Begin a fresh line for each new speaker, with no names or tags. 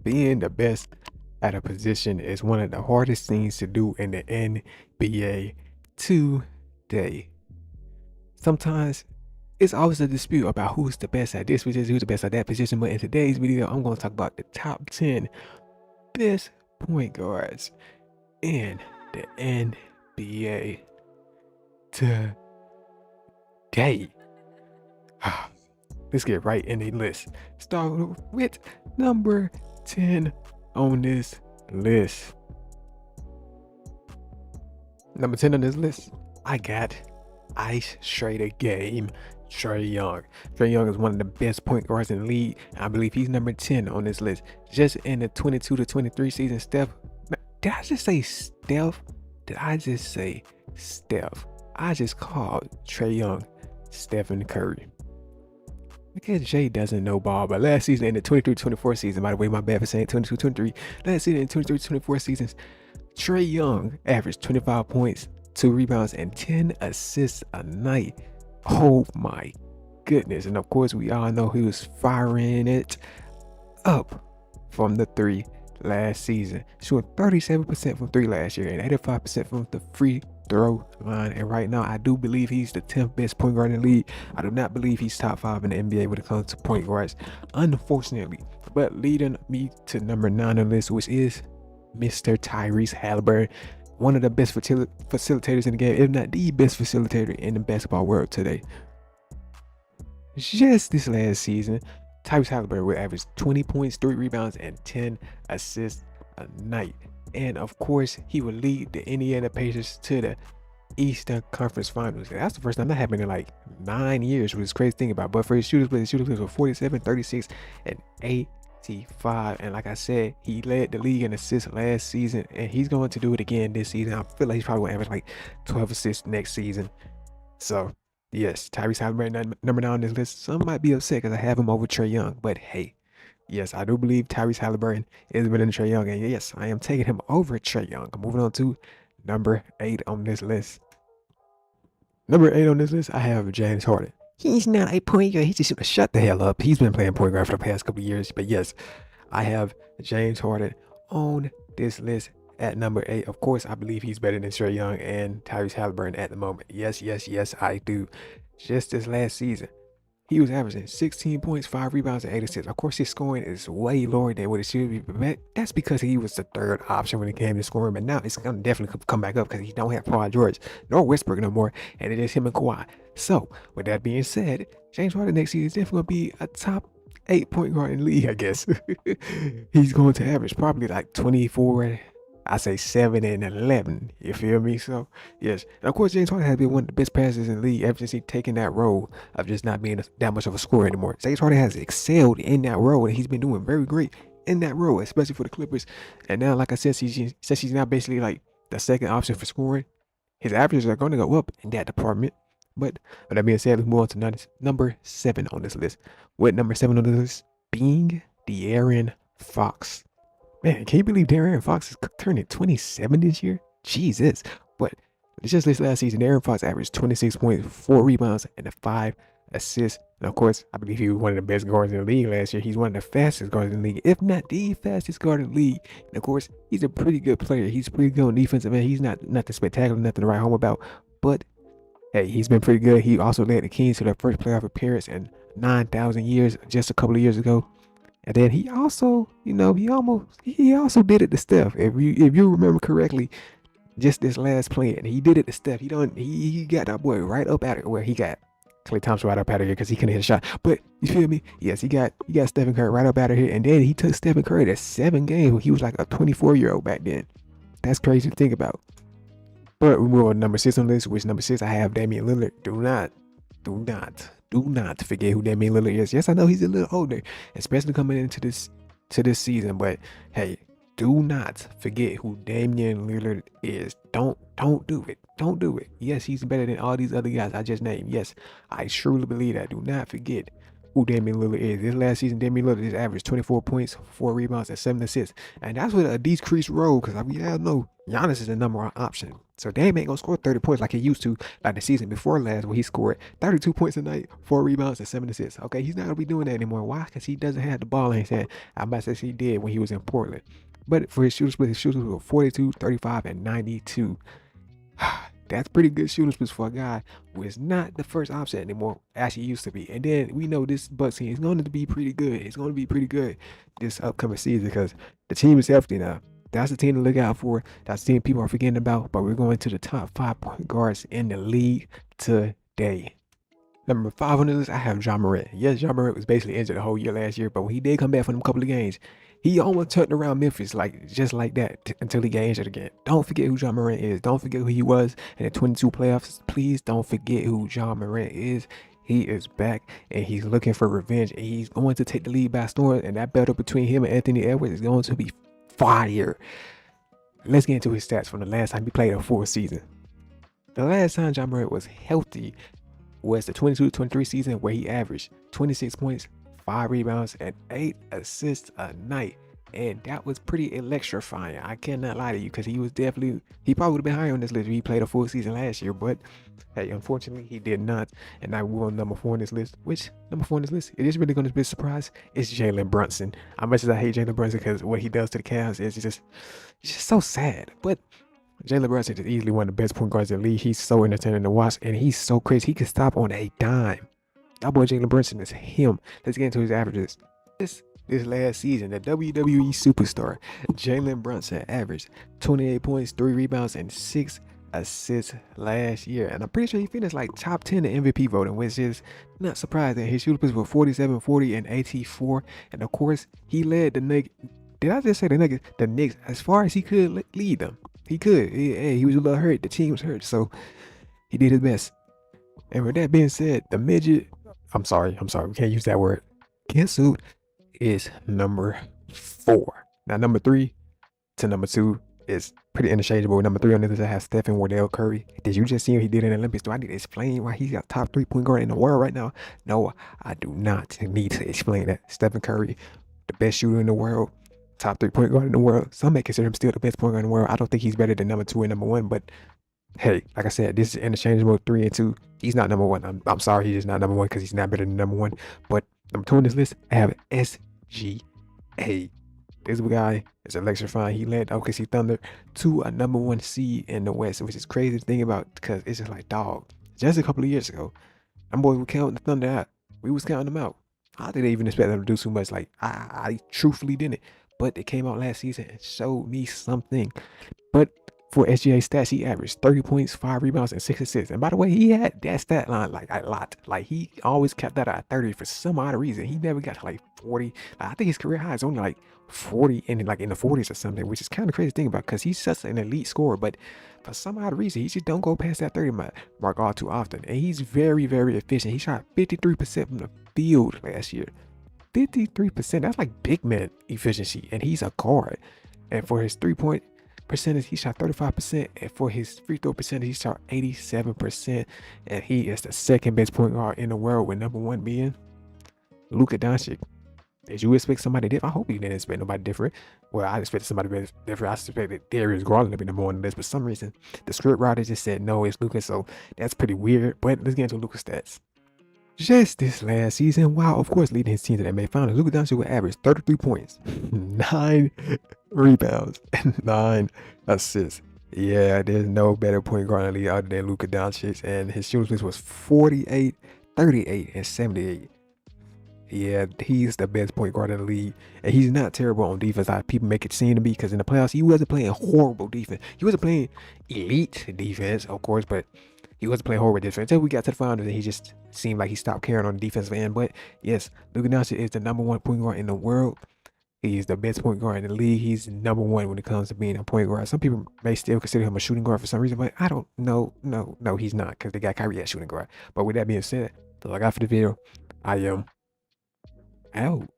Being the best at a position is one of the hardest things to do in the NBA today. Sometimes it's always a dispute about who's the best at this position, who's the best at that position. But in today's video, I'm going to talk about the top 10 best point guards in the NBA today. Let's get right in the list. Start with number 10 on this list. Number 10 on this list, I got Ice Trader Game, Trae Young. Trae Young is one of the best point guards in the league. I believe he's number 10 on this list. Just in the 22 to 23 season, Steph. Did I just say Steph? Did I just say Steph? I just called Trae Young Stephen Curry. I guess Jay doesn't know ball, but last season in the 23-24 season, by the way, my bad for saying 22-23. Last season in 23-24 seasons, Trae Young averaged 25 points, 2 rebounds, and 10 assists a night. Oh my goodness. And of course, we all know he was firing it up from the 3 last season. Shooting 37% from 3 last year and 85% from the free throw line. And right now, I do believe he's the 10th best point guard in the league. I do not believe he's top 5 in the NBA when it comes to point guards, unfortunately. But leading me to number 9 on the list, which is Mr. Tyrese Haliburton, one of the best facilitators in the game, if not the best facilitator in the basketball world today. Just this last season, Tyrese Haliburton will average 20 points, 3 rebounds, and 10 assists a night. And of course, he will lead the Indiana Pacers to the Eastern Conference Finals. And that's the first time that happened in like 9 years, which is crazy thing about. But for his shooting splits were 47, 36, and 85. And like I said, he led the league in assists last season, and he's going to do it again this season. I feel like he's probably going to average like 12 assists next season. So yes, Tyrese Haliburton, number 9 on this list. Some might be upset because I have him over Trae Young, but hey, yes, I do believe Tyrese Haliburton is better than Trae Young, and yes, I am taking him over Trae Young. Moving on to number 8 on this list. Number 8 on this list, I have James Harden. He's not a point guard. He just shut the hell up. He's been playing point guard for the past couple of years, but yes, I have James Harden on this list at number 8. Of course, I believe he's better than Trae Young and Tyrese Haliburton at the moment. Yes, I do. Just this last season, he was averaging 16 points, 5 rebounds, and 8 assists. Of course, his scoring is way lower than what it should be, but that's because he was the 3rd option when it came to scoring. But now it's going to definitely come back up because he don't have Paul George nor Westbrook no more, and it is him and Kawhi. So, with that being said, James Harden next season is definitely going to be a top 8 point guard in the league, I guess. He's going to average probably like 24, I say 7 and 11. You feel me? So, yes. And of course, James Harden has been one of the best passers in the league ever since he taken that role of just not being that much of a scorer anymore. James Harden has excelled in that role, and he's been doing very great in that role, especially for the Clippers. And now, like I said, he's now basically like the 2nd option for scoring. His averages are going to go up in that department. But with that being said, let's move on to number 7 on this list. With number 7 on this list being De'Aaron Fox. Man, can you believe De'Aaron Fox is turning 27 this year? Jesus. But just this last season, De'Aaron Fox averaged 26 points, 4 rebounds, and 5 assists. And of course, I believe he was one of the best guards in the league last year. He's one of the fastest guards in the league, if not the fastest guard in the league. And of course, he's a pretty good player. He's pretty good on defense. Man, he's not nothing spectacular, nothing to write home about. But hey, he's been pretty good. He also led the Kings to their first playoff appearance in 9,000 years just a couple of years ago. And then he also, he also did it to Steph. If you remember correctly, just this last play, and he did it to Steph. He got that boy right up out of where he got Klay Thompson right up out of here because he couldn't hit a shot. But you feel me? Yes, he got Stephen Curry right up out of here, and then he took Stephen Curry to 7 games. He was like a 24-year-old back then. That's crazy to think about. But we move on to number 6 on this, which number 6 I have Damian Lillard. Do not forget who Damian Lillard is. Yes, I know he's a little older, especially coming into this season. But hey, do not forget who Damian Lillard is. Don't do it. Don't do it. Yes, he's better than all these other guys I just named. Yes, I truly believe that. Do not forget who Damian Lillard is. This last season, Damian Lillard has averaged 24 points, 4 rebounds, and 7 assists. And that's with a decreased role because we all know Giannis is the number 1 option. So Dame ain't gonna score 30 points like he used to, like the season before last, where he scored 32 points a night, 4 rebounds, and 7 assists. Okay, he's not gonna be doing that anymore. Why? Because he doesn't have the ball in his hand. I might say he did when he was in Portland. But for his shooting split, his shooting split was 42, 35, and 92. That's pretty good shooting splits for a guy who is not the first option anymore, as he used to be. And then we know this Bucks team is going to be pretty good. It's going to be pretty good this upcoming season because the team is healthy now. That's the team to look out for. That's the team people are forgetting about. But we're going to the top 5 point guards in the league today. Number 5 on the list, I have Ja Morant. Yes, Ja Morant was basically injured the whole year last year, but when he did come back from a couple of games, he almost turned around Memphis just like that until he got injured again. Don't forget who Ja Morant is. Don't forget who he was in the 22 playoffs. Please don't forget who Ja Morant is. He is back and he's looking for revenge and he's going to take the lead by storm. And that battle between him and Anthony Edwards is going to be fire. Let's get into his stats from the last time he played a full season. The last time Ja Morant was healthy was the 22-23 season where he averaged 26 points, 5 rebounds, and 8 assists a night. And that was pretty electrifying. I cannot lie to you because he probably would have been higher on this list if he played a full season last year. But hey, unfortunately, he did not. And I will number 4 on this list. Which number 4 on this list? It is really going to be a surprise. It's Jalen Brunson. As much as I hate Jalen Brunson because what he does to the Cavs is just so sad. But Jalen Brunson is easily one of the best point guards in the league. He's so entertaining to watch, and he's so crazy. He can stop on a dime. That boy Jalen Brunson is him. Let's get into his averages. This last season, the WWE superstar Jalen Brunson averaged 28 points, 3 rebounds, and 6 assists last year. And I'm pretty sure he finished like top 10 in MVP voting, which is not surprising. His shooting percentage was 47, 40, and 84. And of course, he led the Nuggets. Did I just say the Nuggets? The Knicks, as far as he could lead them. He could. He was a little hurt. The team was hurt, so he did his best. And with that being said, the midget, I'm sorry, we can't use that word. Guess who is number 4? Now, number 3 to number 2 is pretty interchangeable. Number 3 on the list, I have Stephen Wardell Curry. Did you just see what he did in the Olympics? Do I need to explain why he's got top 3 point guard in the world right now? No, I do not need to explain that. Stephen Curry, the best shooter in the world. Top 3 point guard in the world. Some may consider him still the best point guard in the world. I don't think he's better than number 2 and number 1, but hey, like I said, this is interchangeable 3 and 2. He's not number 1. I'm sorry, he's just not number 1 because he's not better than number 1. But number 2 on this list, I have SGA. This guy is electrifying. He led OKC Thunder to a number 1 seed in the West, which is crazy to think about because it's just like, dog, just a couple of years ago, them boys were counting the Thunder out. We was counting them out. I didn't even expect them to do too much. Like, I truthfully didn't. But it came out last season and showed me something. But for SGA stats, he averaged 30 points, 5 rebounds, and 6 assists. And by the way, he had that stat line like a lot. Like, he always kept that at 30 for some odd reason. He never got to like 40. I think his career high is only like 40 and like in the 40s or something, which is kind of crazy to think about because he's such an elite scorer. But for some odd reason, he just don't go past that 30 mark all too often. And he's very, very efficient. He shot 53% from the field last year. 53%. That's like big man efficiency, and he's a guard. And for his 3-point percentage, he shot 35%, and for his free throw percentage, he shot 87%. And he is the second best point guard in the world, with number 1 being Luka Doncic. Did you expect somebody different? I hope you didn't expect nobody different. Well, I expected somebody different. I expected Darius Garland to be number 1 on the list, but for some reason, the script writer just said no, it's Luka. So that's pretty weird. But let's get into Luka's stats. Just this last season, while of course leading his team to the NBA Finals, Luka Doncic would average 33 points, 9 rebounds, and 9 assists. Yeah, there's no better point guard in the league other than Luka Doncic, and his shooting percentage was 48, 38, and 78. Yeah, he's the best point guard in the league, and he's not terrible on defense like people make it seem to be, because in the playoffs, he wasn't playing horrible defense. He wasn't playing elite defense, of course, but he wasn't playing horrible defense until we got to the finals, and he just seemed like he stopped caring on the defensive end. But yes, Luka Doncic is the number 1 point guard in the world. He's the best point guard in the league. He's number 1 when it comes to being a point guard. Some people may still consider him a shooting guard for some reason, but I don't know. No, he's not, because they got Kyrie at shooting guard. But with that being said, that's all I got for the video. I am out.